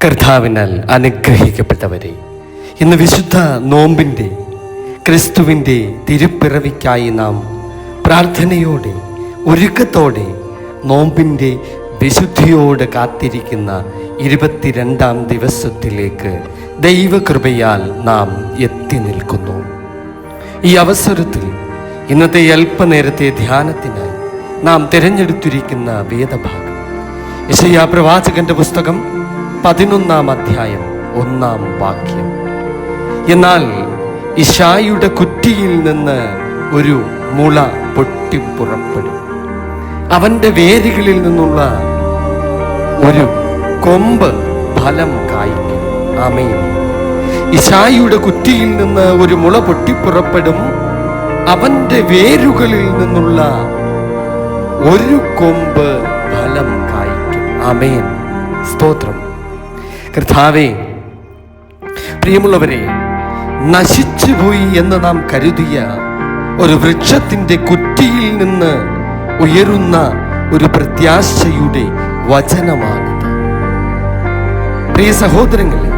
കർത്താവിനാൽ അനുഗ്രഹിക്കപ്പെട്ടവരെ, ഇന്ന് വിശുദ്ധ നോമ്പിൻ്റെ ക്രിസ്തുവിൻ്റെ തിരുപ്പിറവിക്കായി നാം പ്രാർത്ഥനയോടെ ഒരുക്കത്തോടെ നോമ്പിൻ്റെ വിശുദ്ധിയോട് കാത്തിരിക്കുന്ന 22-ാം ദിവസത്തിലേക്ക് ദൈവകൃപയാൽ നാം എത്തി നിൽക്കുന്നു. ഈ അവസരത്തിൽ ഇന്നത്തെ അല്പനേരത്തെ ധ്യാനത്തിനായി നാം തിരഞ്ഞെടുത്തിരിക്കുന്ന വേദഭാഗം യെശയ്യാ പ്രവാചകന്റെ പുസ്തകം 11-ാം അധ്യായം 1-ാം വാക്യം. എന്നാൽ ഇശായിയുടെ കുറ്റിയിൽ നിന്ന് ഒരു മുള പൊട്ടിപ്പുറപ്പെടും, അവന്റെ വേരുകളിൽ നിന്നുള്ള ഒരു കൊമ്പ് ഫലം കായ്ക്കും. ആമേൻ. ഇശായിയുടെ കുറ്റിയിൽ നിന്ന് ഒരു മുള പൊട്ടിപ്പുറപ്പെടും, അവന്റെ വേരുകളിൽ നിന്നുള്ള ഒരു കൊമ്പ് ഫലം കായ്ക്കും. ആമേൻ. സ്തോത്രം. കർത്താവേ, പ്രിയമുള്ളവരെ, നശിച്ചുപോയി എന്ന് നാം കരുതിയ ഒരു വൃക്ഷത്തിന്റെ കുറ്റിയിൽ നിന്ന് ഉയരുന്ന ഒരു പ്രത്യാശയുടെ വചനമാണിത്. പ്രിയ സഹോദരങ്ങളെ,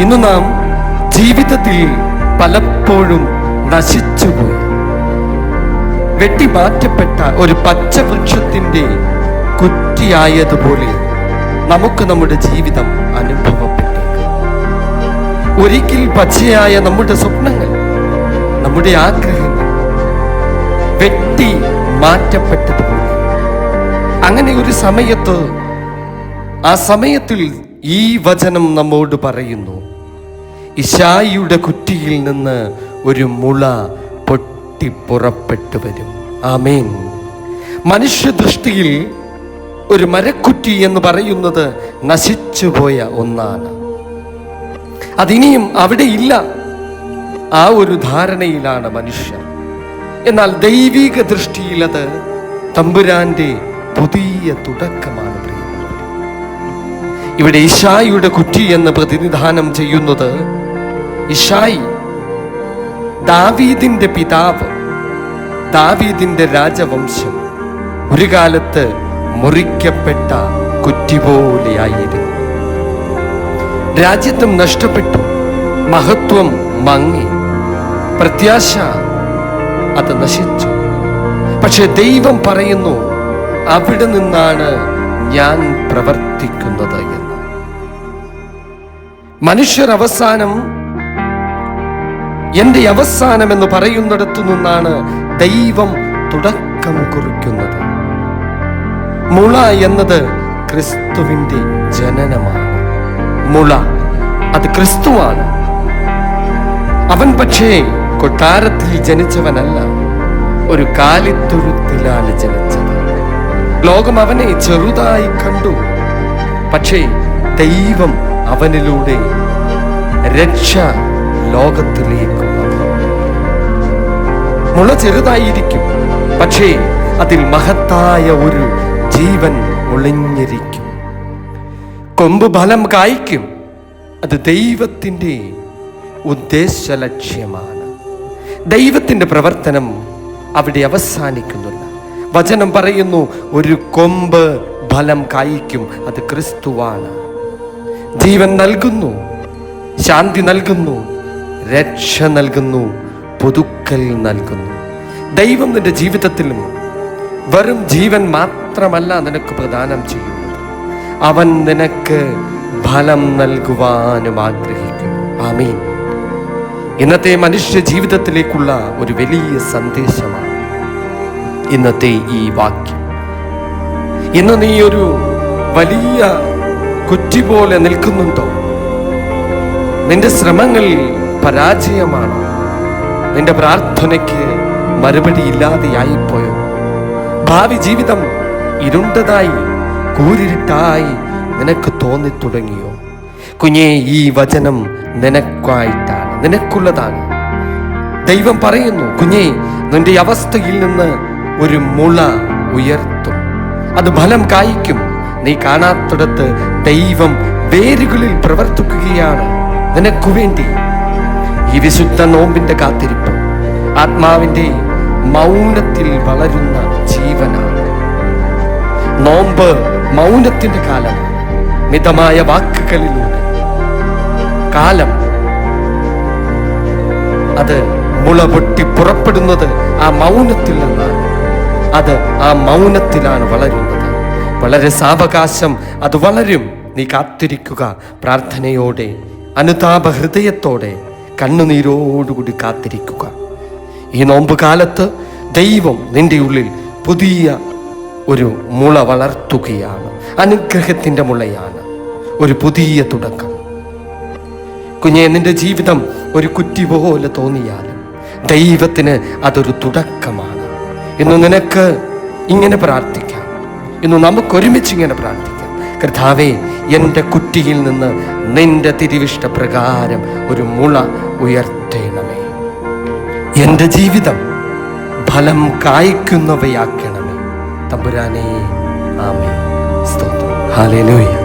ഇന്ന് നാം ജീവിതത്തിൽ പലപ്പോഴും നശിച്ചുപോയി വെട്ടിമാറ്റപ്പെട്ട ഒരു പച്ചവൃക്ഷത്തിന്റെ കുറ്റിയായതുപോലെ നമുക്ക് നമ്മുടെ ജീവിതം അനുഭവപ്പെട്ടേക്കാം. ഒരിക്കൽ പച്ചയായ നമ്മുടെ സ്വപ്നങ്ങൾ, നമ്മുടെ ആഗ്രഹങ്ങൾ വെട്ടി മാറ്റപ്പെട്ടതുപോലെ അങ്ങനെ ഒരു സമയത്ത്, ആ സമയത്തിൽ ഈ വചനം നമ്മോട് പറയുന്നു, ഇശായിയുടെ കുറ്റിയിൽ നിന്ന് ഒരു മുള പൊട്ടി പുറപ്പെട്ടു വരും. ആമേൻ. മനുഷ്യദൃഷ്ടിയിൽ ഒരു മരക്കുറ്റി എന്ന് പറയുന്നത് നശിച്ചുപോയ ഒന്നാണ്. അതിനിയും അവിടെ ഇല്ല, ആ ഒരു ധാരണയിലാണ് മനുഷ്യർ. എന്നാൽ ദൈവിക ദൃഷ്ടിയിൽ അത് തമ്പുരാന്റെ പുതിയ തുടക്കമാണ്. ഇവിടെ ഇശായിയുടെ കുറ്റി എന്ന് പ്രതിനിധാനം ചെയ്യുന്നത്, ഇശായി ദാവീദിന്റെ പിതാവ്, ദാവീദിന്റെ രാജവംശം ഒരു കാലത്ത് മുറിക്കപ്പെട്ട കുറ്റി പോലെയായിരുന്നു. രാജ്യത്വം നഷ്ടപ്പെട്ടു, മഹത്വം മങ്ങി, പ്രത്യാശ അത് നശിച്ചു. പക്ഷെ ദൈവം പറയുന്നു, അവിടെ നിന്നാണ് ഞാൻ പ്രവർത്തിക്കുന്നത് എന്ന്. മനുഷ്യർ അവസാനം, എന്റെ അവസാനം എന്ന് പറയുന്നിടത്തു നിന്നാണ് ദൈവം തുടക്കം കുറിക്കുന്നത്. മുള എന്നത് ക്രിസ്തുവിന്റെ ജനനമാണ്. മുള അത് ക്രിസ്തുവാണ്. അവൻ പക്ഷേ കൊട്ടാരത്തിൽ ജനിച്ചവനല്ല, ഒരു കാലിത്തൊഴുത്തിലാണ് ജനിച്ചത്. ലോകം അവനെ ചെറുതായി കണ്ടു, പക്ഷേ ദൈവം അവനിലൂടെ രക്ഷ ലോകത്തിലേക്ക് വന്നു. മുള ചെറുതായിരിക്കും, പക്ഷേ അതിൽ മഹത്തായ ഒരു ജീവൻ ഒളിഞ്ഞിരിക്കും. കൊമ്പ് ഫലം കായ്ക്കും, അത് ദൈവത്തിൻ്റെ ഉദ്ദേശ ലക്ഷ്യമാണ്. ദൈവത്തിൻ്റെ പ്രവർത്തനം അവിടെ അവസാനിക്കുന്നില്ല. വചനം പറയുന്നു, ഒരു കൊമ്പ് ഫലം കായ്ക്കും, അത് ക്രിസ്തുവാണ്. ജീവൻ നൽകുന്നു, ശാന്തി നൽകുന്നു, രക്ഷ നൽകുന്നു, പുതുക്കൽ നൽകുന്നു. ദൈവം നിന്റെ ജീവിതത്തിലും വെറും ജീവൻ മാത്രമല്ല നിനക്ക് പ്രദാനം ചെയ്യുന്നത്, അവൻ നിനക്ക് ഫലം നൽകുവാനും ആഗ്രഹിക്കുന്നു. ആമീൻ. ഇന്നത്തെ മനുഷ്യ ജീവിതത്തിലേക്കുള്ള ഒരു വലിയ സന്ദേശമാണ് ഇന്നത്തെ ഈ വാക്യം. ഇന്ന് നീ ഒരു വലിയ കുറ്റി പോലെ നിൽക്കുന്നുണ്ടോ? നിന്റെ ശ്രമങ്ങൾ പരാജയമാണ്. നിന്റെ പ്രാർത്ഥനയ്ക്ക് മറുപടി ഇല്ലാതെയായിപ്പോയോ? ഭാവി ജീവിതം ഇരുണ്ടതായി, കൂരിരുട്ടായി നിനക്ക് തോന്നിത്തുടങ്ങിയോ? കുഞ്ഞേ, ഈ വചനം നിനക്കായിട്ടാണ്, നിനക്കുള്ളതാണ്. ദൈവം പറയുന്നു, കുഞ്ഞേ, നിന്റെ അവസ്ഥയിൽ നിന്ന് ഒരു മുള ഉയർത്തും, അത് ഫലം കായ്ക്കും. നീ കാണാത്തിടത്ത് ദൈവം വേരുകളിൽ പ്രവർത്തിക്കുകയാണ് നിനക്കു വേണ്ടി. ഈ വിശുദ്ധ നോമ്പിന്റെ കാത്തിരിപ്പ് ആത്മാവിന്റെ മൗനത്തിൽ വളരുന്ന ജീവനാണ്. നോമ്പ് മൗനത്തിന്റെ കാലം. മിതമായ വാക്കുകളിലൂടെ, കാലം അത് മുള പൊട്ടി പുറപ്പെടുന്നത് ആ മൗനത്തിൽ നിന്നാണ്. അത് ആ മൗനത്തിലാണ് വളരുന്നത്. വളരെ സാവകാശം അത് വളരും. നീ കാത്തിരിക്കുക, പ്രാർത്ഥനയോടെ, അനുതാപ ഹൃദയത്തോടെ, കണ്ണുനീരോടുകൂടി കാത്തിരിക്കുക. ഈ നോമ്പ് കാലത്ത് ദൈവം നിന്റെ ഉള്ളിൽ പുതിയ ഒരു മുള വളർത്തുകയാണ്. അനുഗ്രഹത്തിൻ്റെ മുളയാണ്. ഒരു പുതിയ തുടക്കം. കുഞ്ഞെ, നിന്റെ ജീവിതം ഒരു കുറ്റി പോലെ തോന്നിയാലും ദൈവത്തിന് അതൊരു തുടക്കമാണ്. ഇന്ന് നിനക്ക് ഇങ്ങനെ പ്രാർത്ഥിക്കാം. ഇന്ന് നമുക്കൊരുമിച്ച് ഇങ്ങനെ പ്രാർത്ഥിക്കാം. കർത്താവേ, എൻ്റെ കുറ്റിയിൽ നിന്ന് നിന്റെ തിരുവിഷ്ട പ്രകാരം ഒരു മുള ഉയർത്തേണമേ. എൻ്റെ ജീവിതം ഫലം കായ്ക്കുന്നവയാക്കണമേ തമ്പുരാനേ. ആമേൻ. സ്തോത്രം. ഹല്ലേലൂയ.